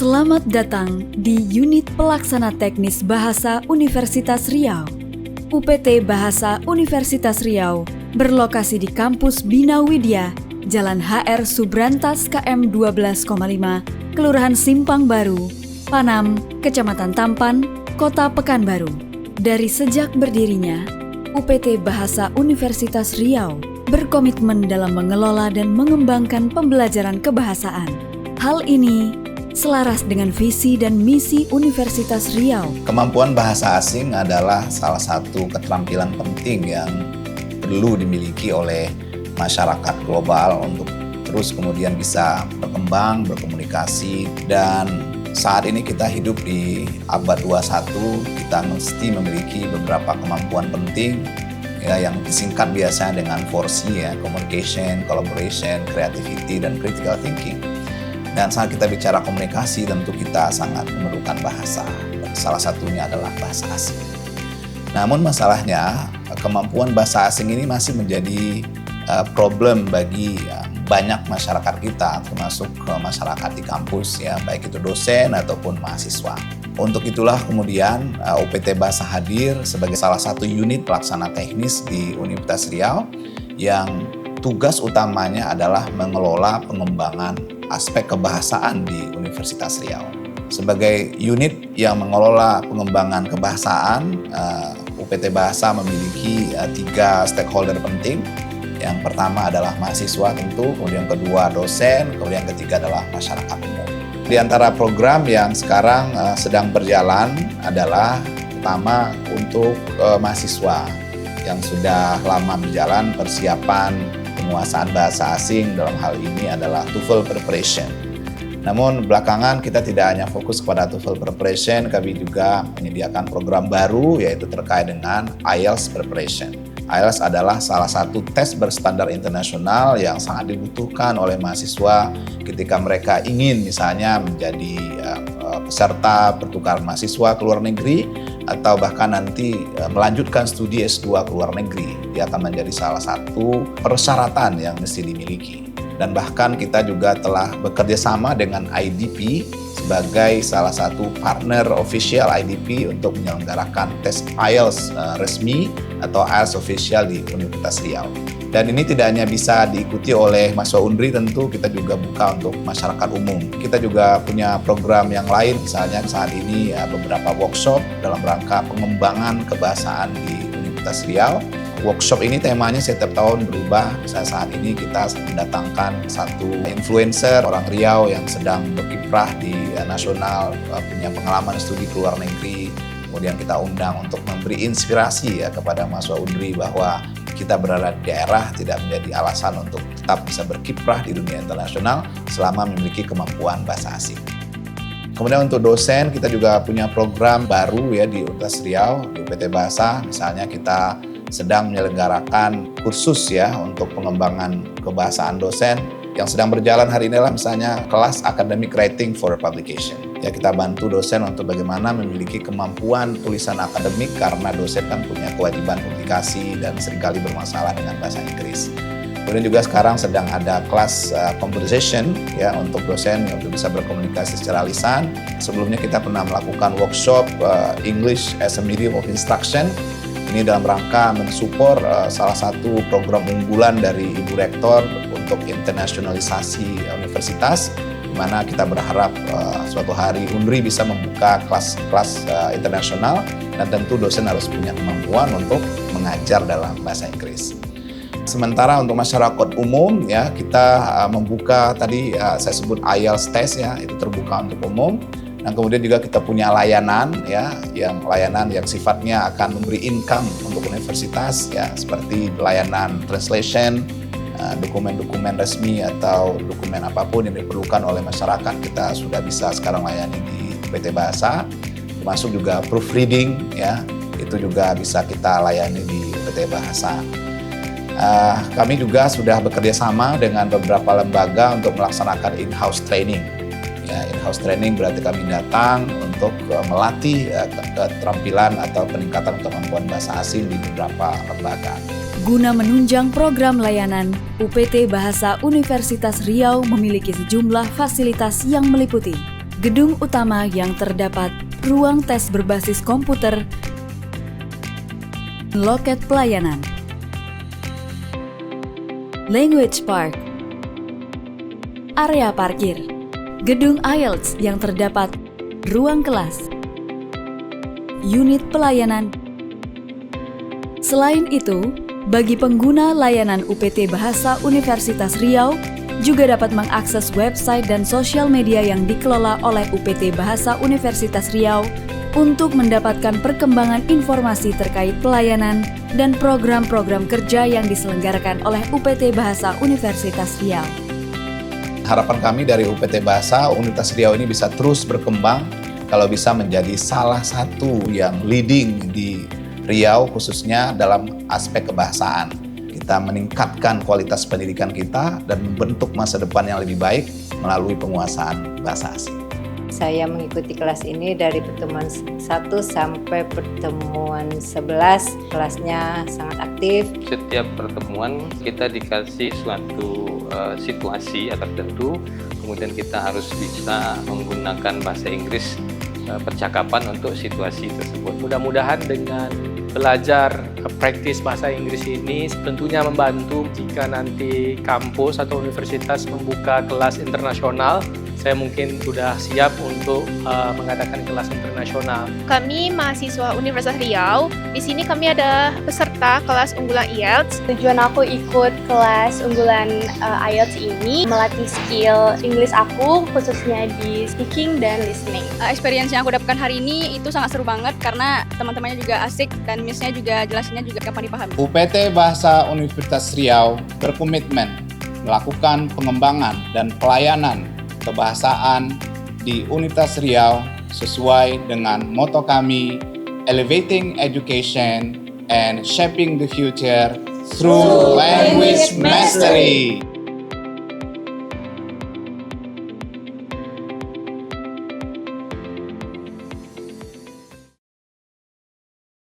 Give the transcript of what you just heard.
Selamat datang di Unit Pelaksana Teknis Bahasa Universitas Riau. UPT Bahasa Universitas Riau berlokasi di Kampus Bina Widya, Jalan HR Subrantas KM 12,5, Kelurahan Simpang Baru, Panam, Kecamatan Tampan, Kota Pekanbaru. Dari sejak berdirinya, UPT Bahasa Universitas Riau berkomitmen dalam mengelola dan mengembangkan pembelajaran kebahasaan. Hal ini selaras dengan visi dan misi Universitas Riau. Kemampuan bahasa asing adalah salah satu keterampilan penting yang perlu dimiliki oleh masyarakat global untuk terus kemudian bisa berkembang, berkomunikasi, dan saat ini kita hidup di abad 21, kita mesti memiliki beberapa kemampuan penting ya, yang disingkat biasanya dengan 4C ya, communication, collaboration, creativity, dan critical thinking. Dan saat kita bicara komunikasi, tentu kita sangat memerlukan bahasa. Salah satunya adalah bahasa asing. Namun masalahnya, kemampuan bahasa asing ini masih menjadi problem bagi banyak masyarakat kita, termasuk masyarakat di kampus, ya, baik itu dosen ataupun mahasiswa. Untuk itulah kemudian UPT Bahasa hadir sebagai salah satu unit pelaksana teknis di Universitas Riau yang tugas utamanya adalah mengelola pengembangan aspek kebahasaan di Universitas Riau. Sebagai unit yang mengelola pengembangan kebahasaan, UPT Bahasa memiliki 3 stakeholder penting. Yang pertama adalah mahasiswa tentu, kemudian kedua dosen, kemudian ketiga adalah masyarakat umum. Di antara program yang sekarang sedang berjalan adalah pertama untuk mahasiswa yang sudah lama berjalan persiapan penguasaan bahasa asing, dalam hal ini adalah TOEFL preparation. Namun belakangan kita tidak hanya fokus kepada TOEFL preparation, kami juga menyediakan program baru yaitu terkait dengan IELTS preparation. IELTS adalah salah satu tes berstandar internasional yang sangat dibutuhkan oleh mahasiswa ketika mereka ingin misalnya menjadi peserta pertukaran mahasiswa ke luar negeri atau bahkan nanti melanjutkan studi S2 ke luar negeri. Dia akan menjadi salah satu persyaratan yang mesti dimiliki. Dan bahkan kita juga telah bekerja sama dengan IDP sebagai salah satu partner official IDP untuk menyelenggarakan tes IELTS resmi atau IELTS official di Universitas Riau. Dan ini tidak hanya bisa diikuti oleh mahasiswa UNRI, tentu kita juga buka untuk masyarakat umum. Kita juga punya program yang lain, misalnya saat ini beberapa workshop dalam rangka pengembangan kebahasaan di Universitas Riau. Workshop ini temanya setiap tahun berubah. Misalnya saat ini kita mendatangkan satu influencer orang Riau yang sedang berkiprah di nasional, punya pengalaman studi ke luar negeri. Kemudian kita undang untuk memberi inspirasi ya kepada mahasiswa UNRI bahwa kita berada di daerah tidak menjadi alasan untuk tetap bisa berkiprah di dunia internasional selama memiliki kemampuan bahasa asing. Kemudian untuk dosen kita juga punya program baru ya di Universitas Riau, di UPT Bahasa. Misalnya kita sedang menyelenggarakan kursus ya untuk pengembangan kebahasaan dosen. Yang sedang berjalan hari ini adalah misalnya kelas Academic Writing for Publication. Ya, kita bantu dosen untuk bagaimana memiliki kemampuan tulisan akademik karena dosen kan punya kewajiban publikasi dan seringkali bermasalah dengan bahasa Inggris. Kemudian juga sekarang sedang ada kelas conversation ya untuk dosen untuk bisa berkomunikasi secara lisan. Sebelumnya kita pernah melakukan workshop English as a Medium of Instruction. Ini dalam rangka mensupport salah satu program unggulan dari Ibu Rektor untuk internasionalisasi universitas, di mana kita berharap suatu hari UNRI bisa membuka kelas-kelas internasional dan tentu dosen harus punya kemampuan untuk mengajar dalam bahasa Inggris. Sementara untuk masyarakat umum ya kita membuka tadi saya sebut IELTS test ya, itu terbuka untuk umum. Dan kemudian juga kita punya layanan ya, layanan yang sifatnya akan memberi income untuk universitas ya, seperti layanan translation, dokumen-dokumen resmi atau dokumen apapun yang diperlukan oleh masyarakat kita sudah bisa sekarang layani di UPT Bahasa, termasuk juga proofreading ya, itu juga bisa kita layani di UPT Bahasa. Kami juga sudah bekerja sama dengan beberapa lembaga untuk melaksanakan in-house training. Ya, in-house training berarti kami datang untuk melatih keterampilan atau peningkatan kemampuan bahasa asing di beberapa lembaga. Guna menunjang program layanan, UPT Bahasa Universitas Riau memiliki sejumlah fasilitas yang meliputi Gedung utama yang terdapat ruang tes berbasis komputer, loket pelayanan, language park, area parkir, gedung IELTS yang terdapat ruang kelas, unit pelayanan. Selain itu, bagi pengguna layanan UPT Bahasa Universitas Riau juga dapat mengakses website dan sosial media yang dikelola oleh UPT Bahasa Universitas Riau untuk mendapatkan perkembangan informasi terkait pelayanan dan program-program kerja yang diselenggarakan oleh UPT Bahasa Universitas Riau. Harapan kami dari UPT Bahasa Universitas Riau ini bisa terus berkembang, kalau bisa menjadi salah satu yang leading di Riau khususnya dalam aspek kebahasaan. Kita meningkatkan kualitas pendidikan kita dan membentuk masa depan yang lebih baik melalui penguasaan bahasa asing. Saya mengikuti kelas ini dari pertemuan 1 sampai pertemuan 11. Kelasnya sangat aktif. Setiap pertemuan kita dikasih suatu situasi tertentu, kemudian kita harus bisa menggunakan bahasa Inggris percakapan untuk situasi tersebut. Mudah-mudahan dengan belajar praktis bahasa Inggris ini tentunya membantu jika nanti kampus atau universitas membuka kelas internasional. Saya mungkin sudah siap untuk mengadakan kelas internasional. Kami mahasiswa Universitas Riau. Di sini kami ada peserta kelas unggulan IELTS. Tujuan aku ikut kelas unggulan IELTS ini melatih skill Inggris aku, khususnya di speaking dan listening. Experience yang aku dapatkan hari ini itu sangat seru banget karena teman-temannya juga asik dan miss-nya juga jelasinnya juga gampang dipahami. UPT Bahasa Universitas Riau berkomitmen melakukan pengembangan dan pelayanan kebahasaan di Universitas Riau sesuai dengan moto kami, Elevating Education and Shaping the Future through Language Mastery.